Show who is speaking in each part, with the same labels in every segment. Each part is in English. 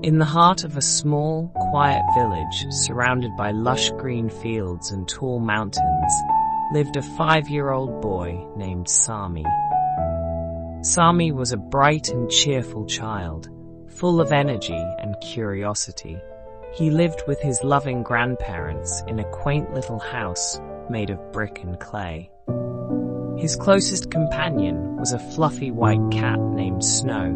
Speaker 1: In the heart of a small, quiet village, surrounded by lush green fields and tall mountains, lived a 5-year-old boy named Sami. Sami was a bright and cheerful child, full of energy and curiosity. He lived with his loving grandparents in a quaint little house made of brick and clay. His closest companion was a fluffy white cat named Snow,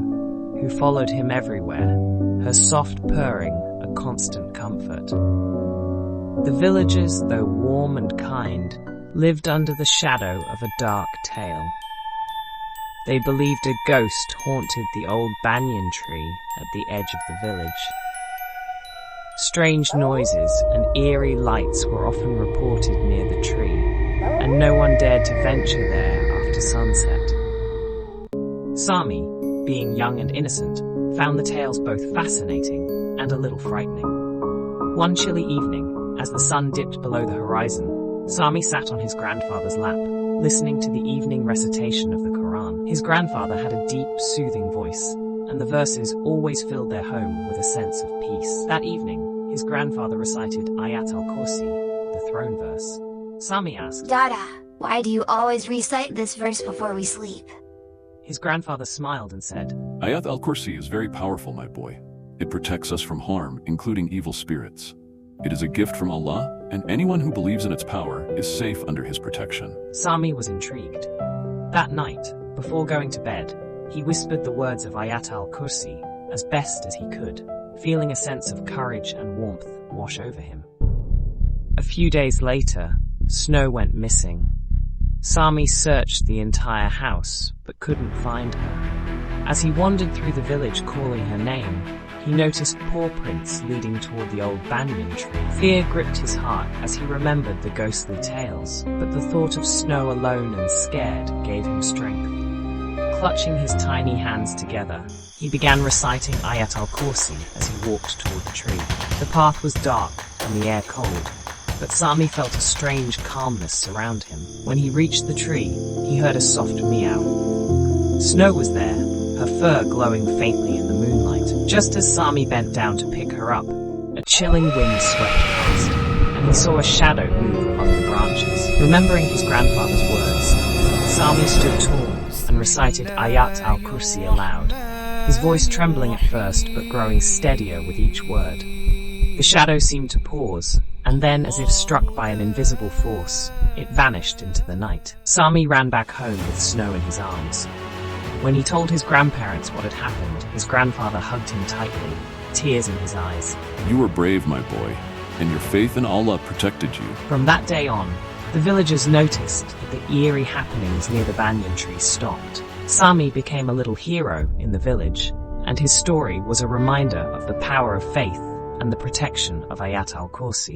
Speaker 1: who followed him everywhere, her soft purring a constant comfort. The villagers, though warm and kind, lived under the shadow of a dark tale. They believed a ghost haunted the old banyan tree at the edge of the village. Strange noises and eerie lights were often reported near the tree, and no one dared to venture there after sunset. Sami, being young and innocent, found the tales both fascinating and a little frightening. One chilly evening, as the sun dipped below the horizon, Sami sat on his grandfather's lap, listening to the evening recitation of the Quran. His grandfather had a deep, soothing voice, and the verses always filled their home with a sense of peace. That evening, his grandfather recited Ayatul-Kursi, the throne verse. Sami asked,
Speaker 2: "Dada, why do you always recite this verse before we sleep?"
Speaker 1: His grandfather smiled and said,
Speaker 3: Ayatul-Kursi is very powerful, my boy. It protects us from harm, including evil spirits. It is a gift from Allah, and anyone who believes in its power is safe under his protection.
Speaker 1: Sami was intrigued. That night, before going to bed, he whispered the words of Ayatul-Kursi as best as he could, feeling a sense of courage and warmth wash over him. A few days later, Snow went missing. Sami searched the entire house, but couldn't find her. As he wandered through the village calling her name, he noticed paw prints leading toward the old banyan tree. Fear gripped his heart as he remembered the ghostly tales, but the thought of Snow alone and scared gave him strength. Clutching his tiny hands together, he began reciting Ayatul-Kursi as he walked toward the tree. The path was dark and the air cold, but Sami felt a strange calmness surround him. When he reached the tree, he heard a soft meow. Snow was there, her fur glowing faintly in the moonlight. Just as Sami bent down to pick her up, a chilling wind swept past, and he saw a shadow move among the branches. Remembering his grandfather's words, Sami stood tall and recited Ayatul-Kursi aloud, his voice trembling at first but growing steadier with each word. The shadow seemed to pause, and then, as if struck by an invisible force, it vanished into the night. Sami ran back home with Snow in his arms. When he told his grandparents what had happened, his grandfather hugged him tightly, tears in his eyes.
Speaker 3: You were brave, my boy, and your faith in Allah protected you.
Speaker 1: From that day on, the villagers noticed that the eerie happenings near the banyan tree stopped. Sami became a little hero in the village, and his story was a reminder of the power of faith and the protection of Ayatul-Kursi.